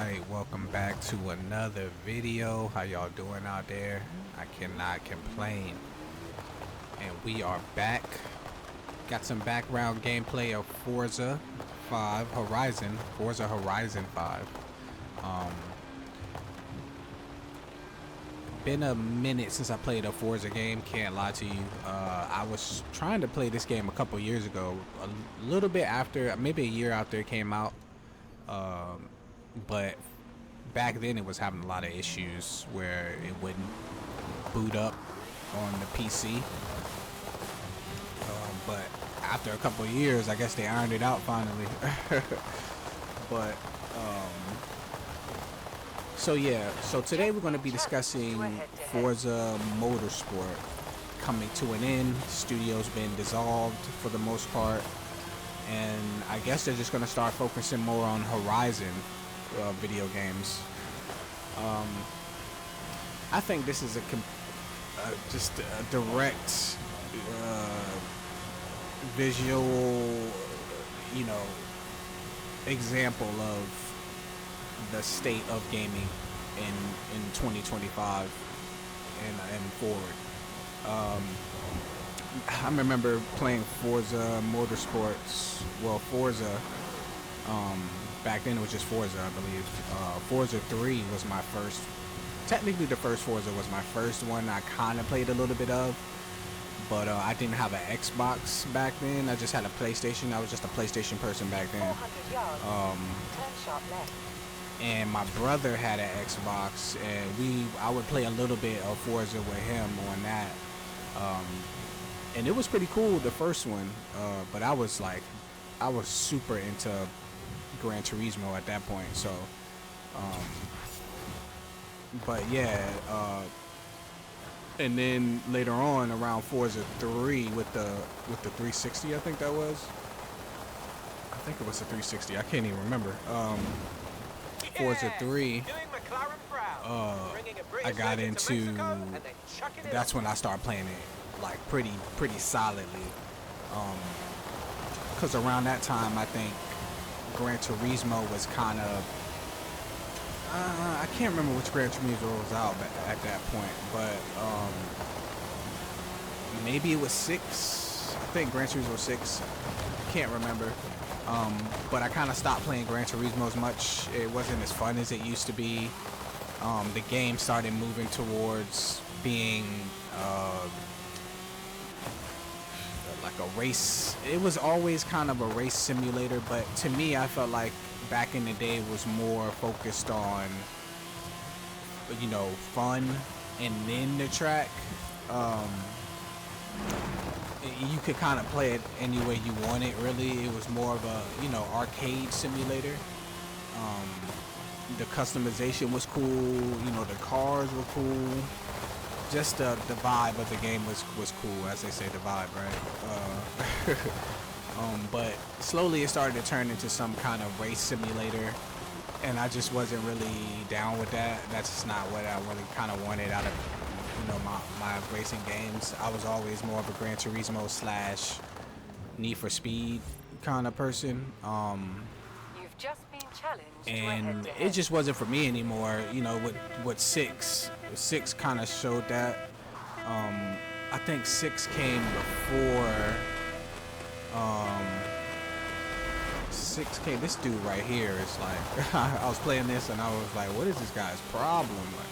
Alright, welcome back to another video. How y'all doing out there? I cannot complain. And we are back. Got some background gameplay of Forza 5 Horizon. Forza Horizon 5. Been a minute since I played a Forza game, can't lie to you. I was trying to play this game a couple years ago, a little bit after, maybe a year after it came out. But back then it was having a lot of issues where it wouldn't boot up on the PC. But after a couple of years, I guess they ironed it out finally. But so yeah, so today we're going to be discussing Forza Motorsport coming to an end. Studio's been dissolved for the most part, and I guess they're just going to start focusing more on Horizon video games. I think this is just a direct visual, example of the state of gaming in 2025 and forward. I remember playing Forza Motorsports. Well, Forza. Back then it was just Forza, I believe. Forza 3 was my first. Technically, the first Forza was my first one. I kind of played a little bit of, but I didn't have an Xbox back then. I just had a PlayStation. I was just a PlayStation person back then. 400 yards. Turn sharp left. And my brother had an Xbox, and I would play a little bit of Forza with him on that. And it was pretty cool, the first one. But I was super into Gran Turismo at that point. So, but yeah. And then later on, around Forza 3 with the 360, I think that was. I think it was the 360. I can't even remember. Forza 3, I got into. That's when I started playing it like pretty solidly. Because around that time, I think Gran Turismo was kind of. I can't remember which Gran Turismo was out at that point, but maybe it was 6. I think Gran Turismo 6. Can't remember. But I kind of stopped playing Gran Turismo as much. It wasn't as fun as it used to be. The game started moving towards being like a race. It was always kind of a race simulator, but to me, I felt like back in the day it was more focused on, fun and then the track. You could kind of play it any way you want it, really. It was more of a, arcade simulator. The customization was cool, the cars were cool. Just the vibe of the game was cool, as they say, the vibe, right? But slowly it started to turn into some kind of race simulator, and I just wasn't really down with that. That's just not what I really kind of wanted out of my racing games. I was always more of a Gran Turismo / Need for Speed kind of person. You've just been challenged. And it just wasn't for me anymore. With 6 kind of showed that. I think 6 came before. 6 came. This dude right here is like, I was playing this and I was like, what is this guy's problem? Like,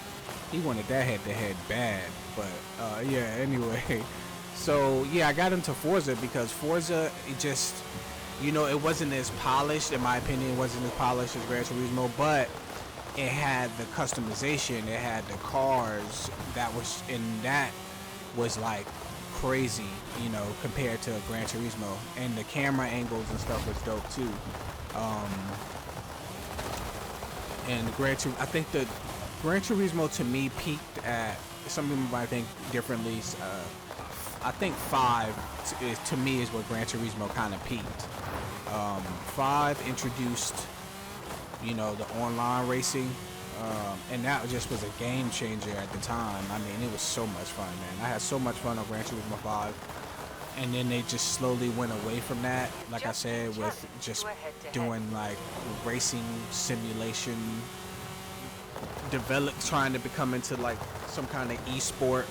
he wanted that head-to-head bad. But yeah, anyway. So yeah, I got into Forza because Forza, it just, it wasn't as polished, in my opinion. It wasn't as polished as Gran Turismo, but it had the customization, it had the cars that was like crazy, compared to Gran Turismo, and the camera angles and stuff was dope too. And I think the Gran Turismo to me peaked at, some people might think differently. I think 5 to me is where Gran Turismo kind of peaked. 5 introduced, the online racing, and that just was a game changer at the time. I mean, it was so much fun, man. I had so much fun on Gran Turismo 5. And then they just slowly went away from that, like I said, with just doing like racing simulation trying to become into like some kind of e-sport,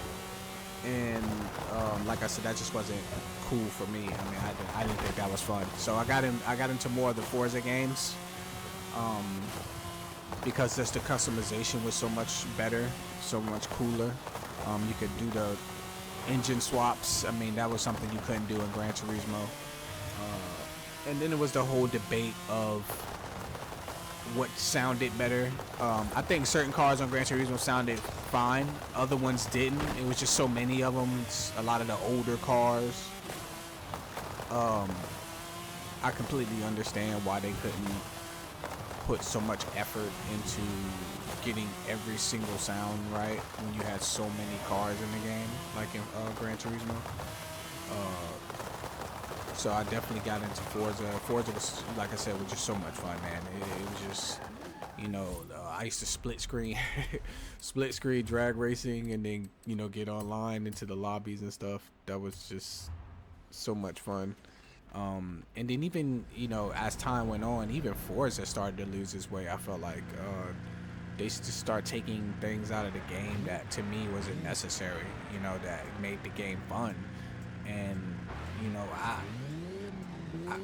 and like I said, that just wasn't cool for me. I mean, I didn't think that was fun. So I got into more of the Forza games, because just the customization was so much better, so much cooler. You could do the engine swaps. I mean, that was something you couldn't do in Gran Turismo. And then it was the whole debate of what sounded better. I think certain cars on Gran Turismo sounded fine, other ones didn't. It was just so many of them. A lot of the older cars. I completely understand why they couldn't put so much effort into getting every single sound right when you had so many cars in the game, like in Gran Turismo. So I definitely got into Forza. Forza was, like I said, was just so much fun, man. It was just, you know, I used to split screen drag racing, and then, you know, get online into the lobbies and stuff. That was just so much fun. And then even, you know, as time went on, even Forza started to lose its way. I felt like they just start taking things out of the game that to me wasn't necessary, you know, that made the game fun. And, you know,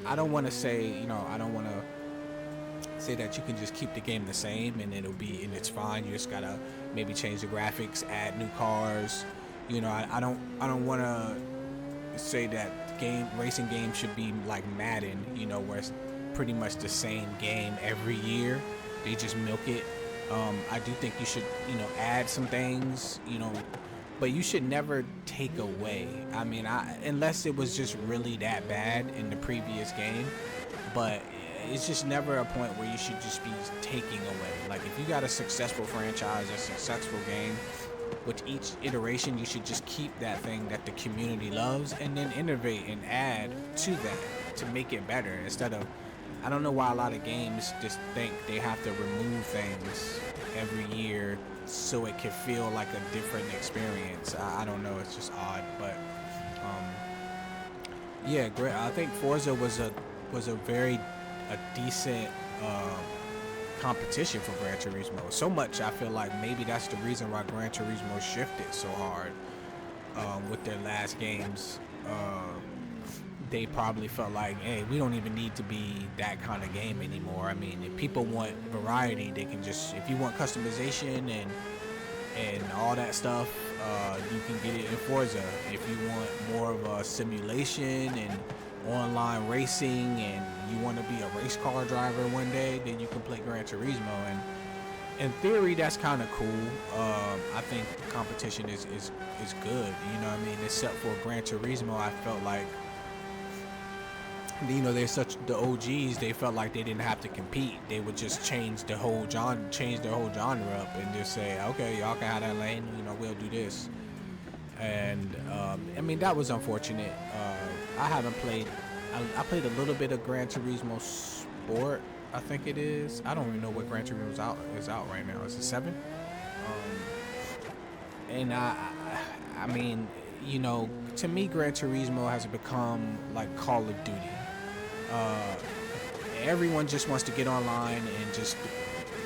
I don't want to say, you know, I don't want to say that you can just keep the game the same and it's fine. You just gotta maybe change the graphics, add new cars. You know, I don't want to say that racing games should be like Madden, you know, where it's pretty much the same game every year. They just milk it. I do think you should, you know, add some things, you know, but you should never take away. I mean, unless it was just really that bad in the previous game, but it's just never a point where you should just be taking away. Like, if you got a successful franchise, a successful game, with each iteration, you should just keep that thing that the community loves and then innovate and add to that to make it better. Instead of, I don't know why a lot of games just think they have to remove things every year so it can feel like a different experience. I don't know, it's just odd, but yeah, great. I think Forza was a decent competition for Gran Turismo. So much, I feel like maybe that's the reason why Gran Turismo shifted so hard with their last games. They probably felt like, hey, we don't even need to be that kind of game anymore. I mean, if people want variety, they can just, if you want customization and all that stuff, you can get it in Forza. If you want more of a simulation and online racing and you want to be a race car driver one day, then you can play Gran Turismo. And in theory, that's kind of cool. I think competition is good, you know what I mean? Except for Gran Turismo, I felt like, you know, they're such the OGs. They felt like they didn't have to compete. They would just change their whole genre up, and just say, okay, y'all can have that lane. You know, we'll do this. And I mean, that was unfortunate. I haven't played. I played a little bit of Gran Turismo Sport. I think it is. I don't even know what Gran Turismo is out right now. Is it 7? And I mean, you know, to me, Gran Turismo has become like Call of Duty. Everyone just wants to get online and just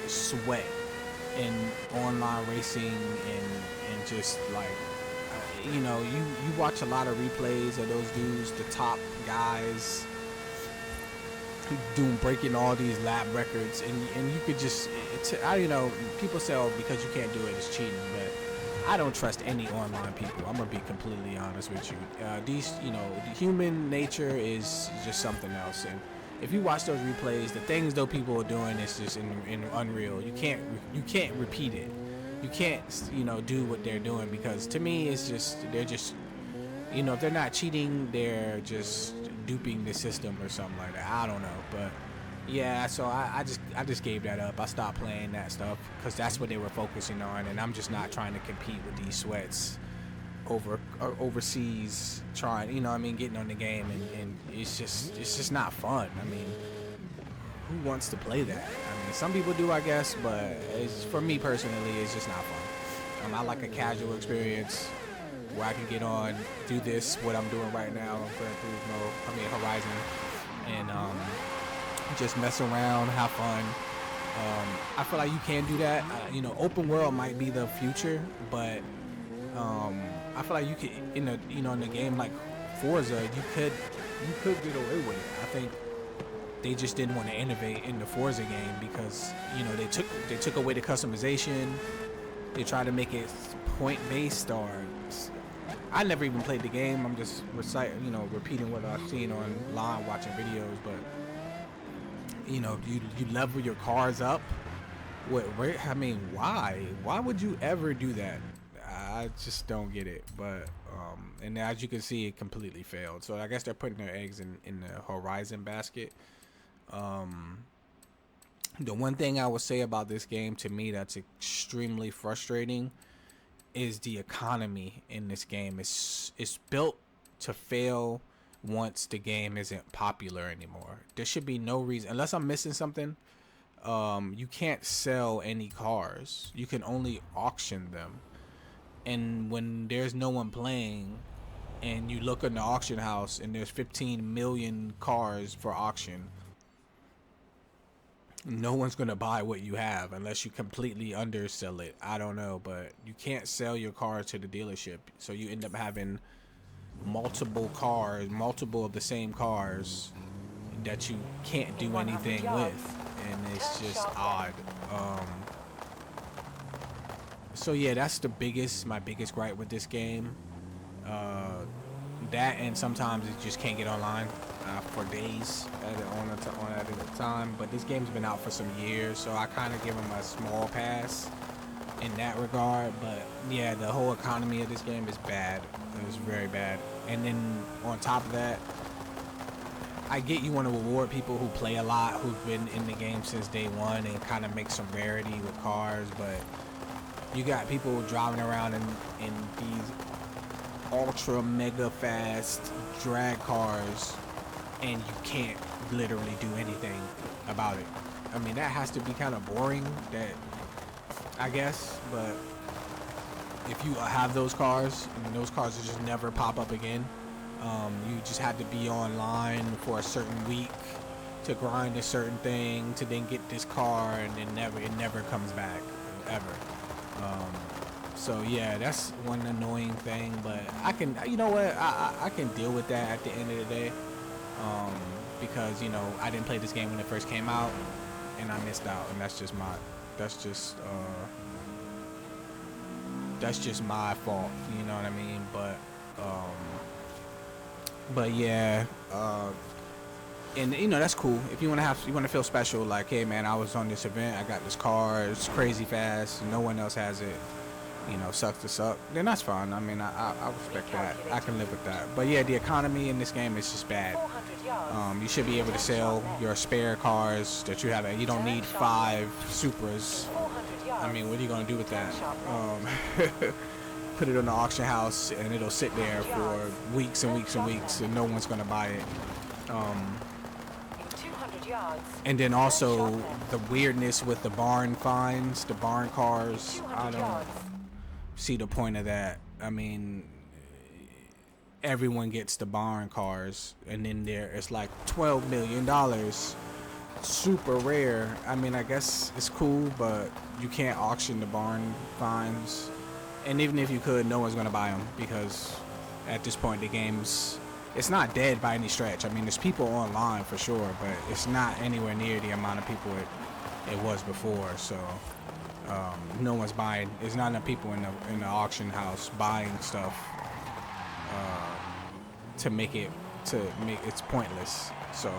sweat in online racing and just like, you know, you watch a lot of replays of those dudes, the top guys, breaking all these lap records, and you could just, you know, people say, oh, because you can't do it, it's cheating, but I don't trust any online people. I'm gonna be completely honest with you. These, you know, the human nature is just something else, and if you watch those replays, the things those people are doing is just in unreal. You can't repeat it. You can't, you know, do what they're doing, because to me, it's just, they're just, you know, if they're not cheating, they're just duping the system or something like that. I don't know, but yeah, so I just gave that up. I stopped playing that stuff because that's what they were focusing on, and I'm just not trying to compete with these sweats overseas, trying, you know what I mean, getting on the game, and it's just not fun. I mean, who wants to play that? I mean, some people do, I guess, but for me personally, it's just not fun. I like a casual experience where I can get on, do this, what I'm doing right now on Horizon, and just mess around, have fun, I feel like you can do that. You know, open world might be the future, but I feel like you could in a in a game like Forza, you could get away with it. I think they just didn't want to innovate in the Forza game because they took away the customization. They tried to make it point based, or I never even played the game. I'm just repeating what I've seen online watching videos. But you level your cars up. I mean, why? Why would you ever do that? I just don't get it. But and as you can see, it completely failed. So I guess they're putting their eggs in the Horizon basket. The one thing I would say about this game to me that's extremely frustrating is the economy in this game. It's built to fail once the game isn't popular anymore. There should be no reason, unless I'm missing something. You can't sell any cars. You can only auction them. And when there's no one playing, and you look in the auction house and there's 15 million cars for auction, no one's gonna buy what you have unless you completely undersell it. I don't know, but you can't sell your car to the dealership, so you end up having multiple cars, multiple of the same cars that you can't do anything with, and it's just odd. So yeah, that's my biggest gripe with this game. That, and sometimes it just can't get online for days at a time. But this game's been out for some years, so I kind of give them a small pass in that regard. But yeah, the whole economy of this game is bad. It was very bad. And then on top of that, I get you want to reward people who play a lot, who've been in the game since day one, and kind of make some rarity with cars. But you got people driving around in these ultra mega fast drag cars, and you can't literally do anything about it. I mean, that has to be kind of boring, that I guess. But if you have those cars, and those cars will just never pop up again, you just had to be online for a certain week to grind a certain thing to then get this car, and then it never comes back ever. So yeah, that's one annoying thing, but I can, I can deal with that at the end of the day, because I didn't play this game when it first came out, and I missed out, and that's just my fault, you know what I mean? But yeah, and that's cool. If you want to feel special, like, hey man, I was on this event, I got this car, it's crazy fast, no one else has it, sucks to suck, then that's fine. I mean, I respect that. I can live with that. But yeah, the economy in this game is just bad. You should be able to sell your spare cars that you have. You don't need 5 Supras. I mean, what are you gonna do with that? Put it on the auction house and it'll sit there for weeks and weeks and weeks, and no one's gonna buy it. And then also the weirdness with the barn finds, the barn cars. I don't see the point of that. I mean, everyone gets the barn cars, and then it's like $12 million, super rare. I mean, I guess it's cool, but you can't auction the barn finds, and even if you could, no one's gonna buy them, because at this point the game's, it's not dead by any stretch. I mean, there's people online for sure, but it's not anywhere near the amount of people it was before. So no one's buying. There's not enough people in the auction house buying stuff to make it's pointless. So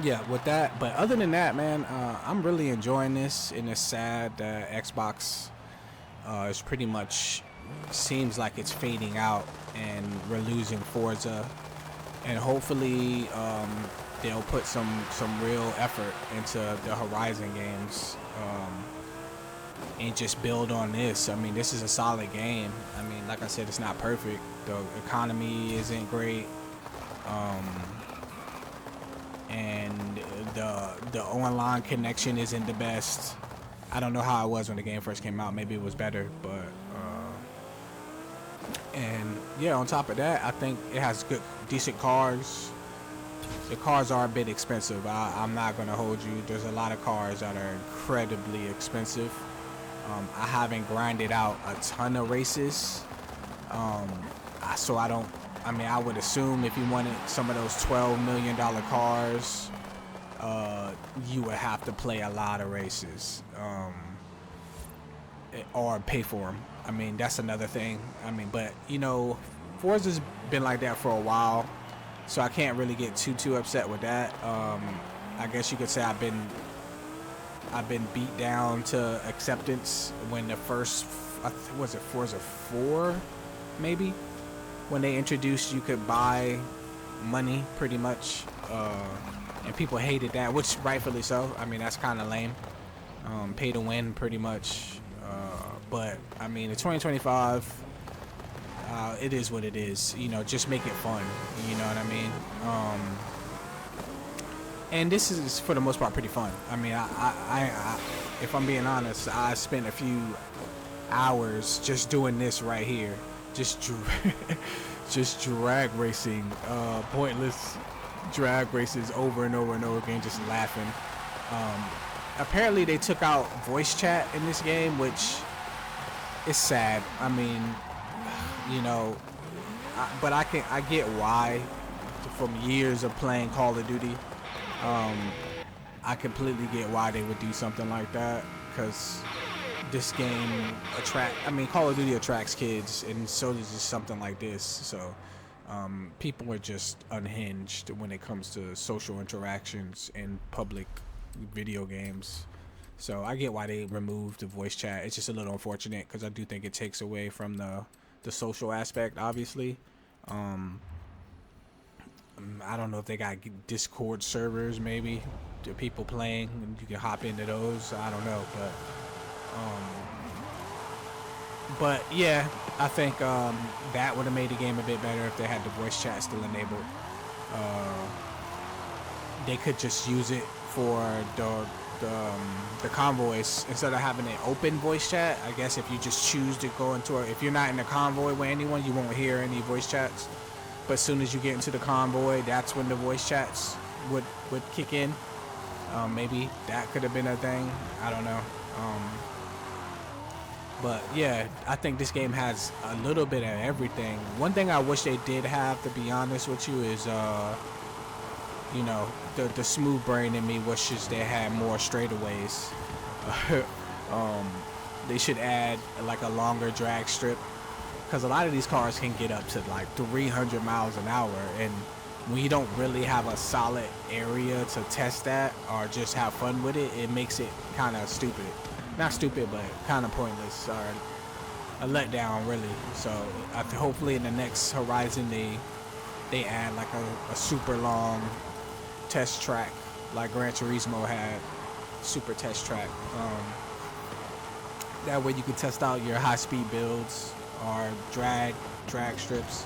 yeah, with that. But other than that, man, I'm really enjoying this, and it's sad that Xbox is pretty much, seems like it's fading out, and we're losing Forza, and hopefully they'll put some real effort into the Horizon games, and just build on this. I mean, this is a solid game. I mean, like I said, it's not perfect. The economy isn't great, and the online connection isn't the best. I don't know how it was when the game first came out. Maybe it was better, but and yeah, on top of that, I think it has decent cars. the cars are a bit expensive. I'm not gonna hold you. There's a lot of cars that are incredibly expensive. I haven't grinded out a ton of races, so I don't. I mean, I would assume if you wanted some of those $12 million cars, you would have to play a lot of races, or pay for them. I mean, that's another thing. I mean, but you know, Forza's been like that for a while, so I can't really get too upset with that. I guess you could say I've been beat down to acceptance when the first, was it Forza 4, maybe, when they introduced you could buy money pretty much, and people hated that, which rightfully so. I mean, that's kind of lame. Pay to win pretty much. But I mean, in 2025, it is what it is. You know, just make it fun. You know what I mean? And this is for the most part pretty fun. I mean, I if I'm being honest, I spent a few hours just doing this right here, just drag racing, pointless drag races over and over and over again, just laughing. Apparently they took out voice chat in this game, which is sad. I mean, you know, but I get why. From years of playing Call of Duty, I completely get why they would do something like that, because this game Call of Duty attracts kids, and so does just something like this. So people are just unhinged when it comes to social interactions in public video games. So I get why they removed the voice chat. It's just a little unfortunate, because I do think it takes away from the social aspect, obviously. I don't know if they got Discord servers, maybe, to people playing, and you can hop into those. I don't know, but yeah, I think that would have made the game a bit better if they had the voice chat still enabled. They could just use it for the convoys instead of having an open voice chat. I guess if you just choose to go into if you're not in a convoy with anyone, you won't hear any voice chats. But as soon as you get into the convoy, that's when the voice chats would kick in. Maybe that could have been a thing. I don't know. But yeah, I think this game has a little bit of everything. One thing I wish they did have, to be honest with you, is you know, the smooth brain in me wishes they had more straightaways. They should add like a longer drag strip, because a lot of these cars can get up to like 300 miles an hour, and when you don't really have a solid area to test that or just have fun with it, it makes it kind of stupid. Not stupid, but kind of pointless, or a letdown, really. So hopefully in the next Horizon they add like a super long test track like Gran Turismo had, super test track. That way you can test out your high-speed builds or drag strips,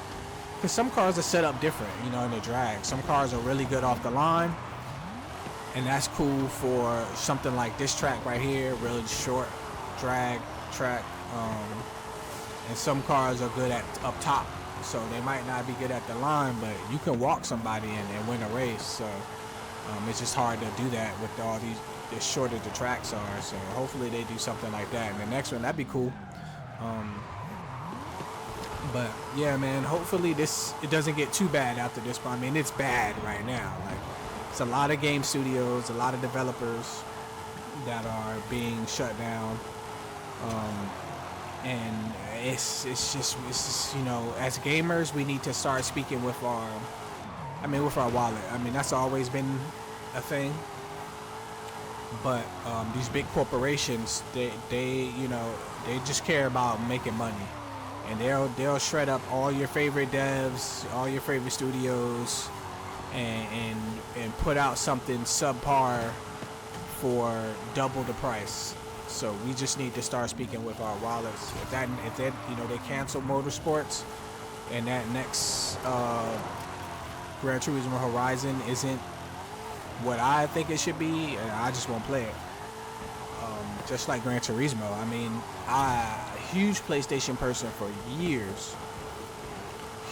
because some cars are set up different, you know, in the drag. Some cars are really good off the line, and that's cool for something like this track right here, really short drag track. And some cars are good at up top, so they might not be good at the line, but you can walk somebody and win a race. So it's just hard to do that with all the shorter the tracks are. So hopefully they do something like that in the next one. That'd be cool. But yeah, man, hopefully it doesn't get too bad after this. But I mean, it's bad right now. Like, it's a lot of game studios, a lot of developers that are being shut down. And it's just, you know, as gamers, we need to start speaking with our wallet. I mean, that's always been a thing. But these big corporations, they just care about making money, and they'll shred up all your favorite devs, all your favorite studios, and put out something subpar for double the price. So we just need to start speaking with our wallets. If they cancel motorsports, and that next Gran Turismo Horizon isn't what I think it should be, I just won't play it. Just like Gran Turismo. I mean, I'm a huge PlayStation person for years.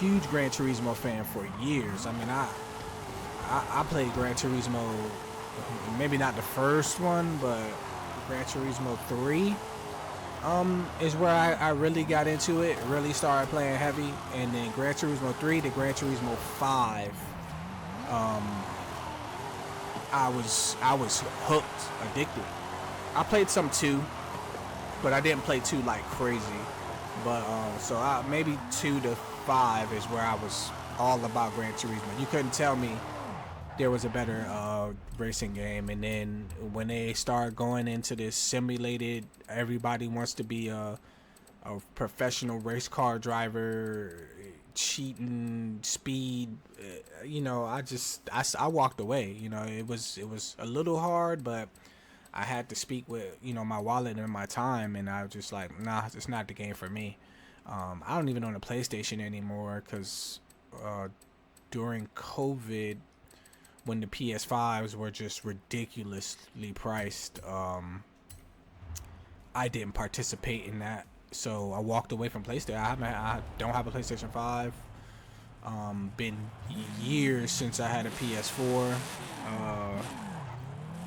Huge Gran Turismo fan for years. I mean, I played Gran Turismo, maybe not the first one, but Gran Turismo 3 is where I really got into it, really started playing heavy, and then Gran Turismo 3 to Gran Turismo 5, I was hooked, addicted. I played some 2, but I didn't play 2 like crazy. But so maybe 2 to 5 is where I was all about Gran Turismo. You couldn't tell me there was a better racing game. And then when they start going into this simulated, everybody wants to be a professional race car driver, cheating, speed. You know, I walked away. You know, it was a little hard, but I had to speak with, you know, my wallet and my time, and I was just like, nah, it's not the game for me. I don't even own a PlayStation anymore because during COVID, when the PS5s were just ridiculously priced, I didn't participate in that. So I walked away from PlayStation. I don't have a PlayStation 5. Been years since I had a PS4.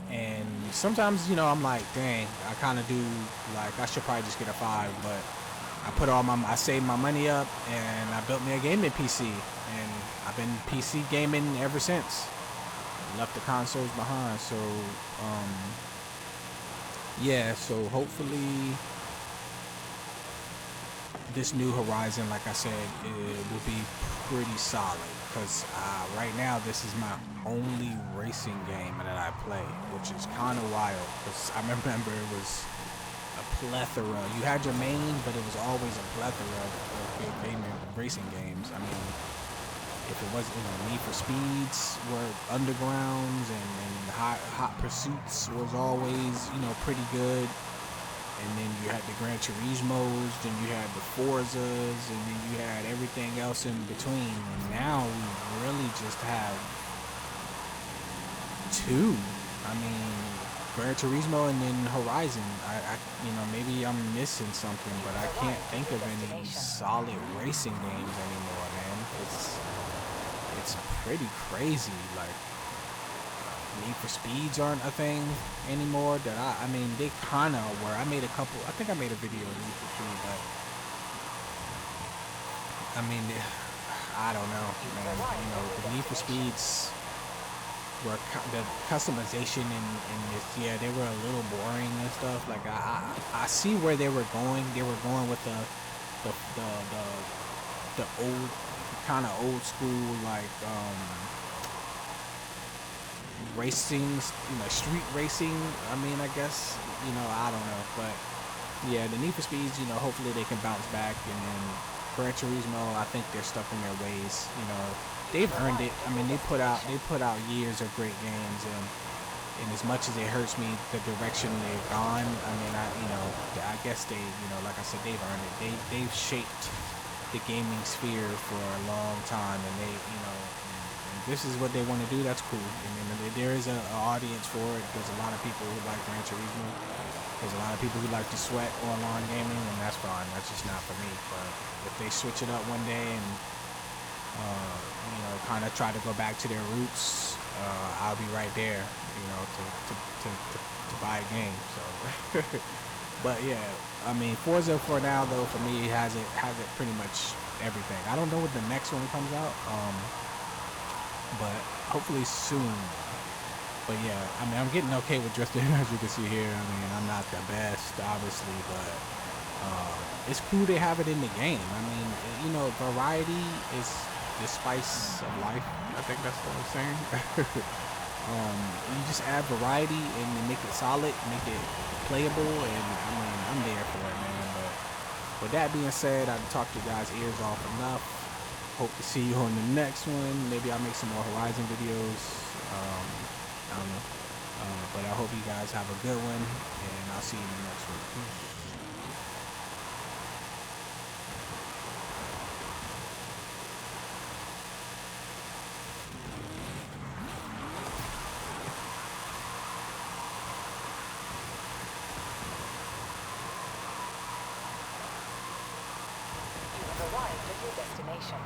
And sometimes, you know, I'm like, dang, I kind of do, like, I should probably just get a 5, but I saved my money up, and I built me a gaming PC, and I've been PC gaming ever since. Left the consoles behind, so, yeah, so hopefully this new Horizon, like I said, it will be pretty solid, because right now this is my only racing game that I play, which is kind of wild, because I remember it was a plethora. You had your main, but it was always a plethora of racing games. I mean, if it wasn't, you know, Need for Speeds were undergrounds, and Hot Pursuits was always, you know, pretty good. And then you had the Gran Turismos, then you had the Forzas, and then you had everything else in between. And now we really just have 2. I mean, Gran Turismo and then Horizon. I you know, maybe I'm missing something, but I can't think of any solid racing games anymore, man. It's pretty crazy. Like, Need for Speeds aren't a thing anymore. That I mean, they kind of were. I think I made a video on Need for Speed, but I mean, I don't know, man. You know, the Need for Speeds were the customization and this, yeah, they were a little boring and stuff. Like I see where they were going. They were going with the old kind of old school, like racing, you know, street racing. I mean, I guess, you know, I don't know, but yeah, the Need for Speeds, you know, hopefully they can bounce back. And then Gran Turismo, I think they're stuck in their ways. You know, they've earned it. I mean, they put out years of great games, and as much as it hurts me the direction they've gone, I mean, I guess they, you know, like I said, they've earned it. They've shaped the gaming sphere for a long time, and they, you know, and this is what they want to do. That's cool. I mean, there is an audience for it. There's a lot of people who like Gran Turismo. There's a lot of people who like to sweat online gaming, and that's fine. That's just not for me. But if they switch it up one day and you know, kind of try to go back to their roots, I'll be right there, you know, to buy a game. So, but yeah, I mean, Forza for now though, for me, has it pretty much everything. I don't know when the next one comes out, but hopefully soon. But yeah, I mean, I'm getting okay with drifting, as you can see here. I mean, I'm not the best, obviously, but it's cool they have it in the game. I mean, you know, variety is the spice of life. I think that's what I'm saying. You just add variety and make it solid, make it playable, and I mean, I'm there for it, man. But with that being said, I've talked your guys' ears off enough. Hope to see you on the next one. Maybe I'll make some more Horizon videos. I don't know. But I hope you guys have a good one, and I'll see you in the next one. You have arrived at your destination.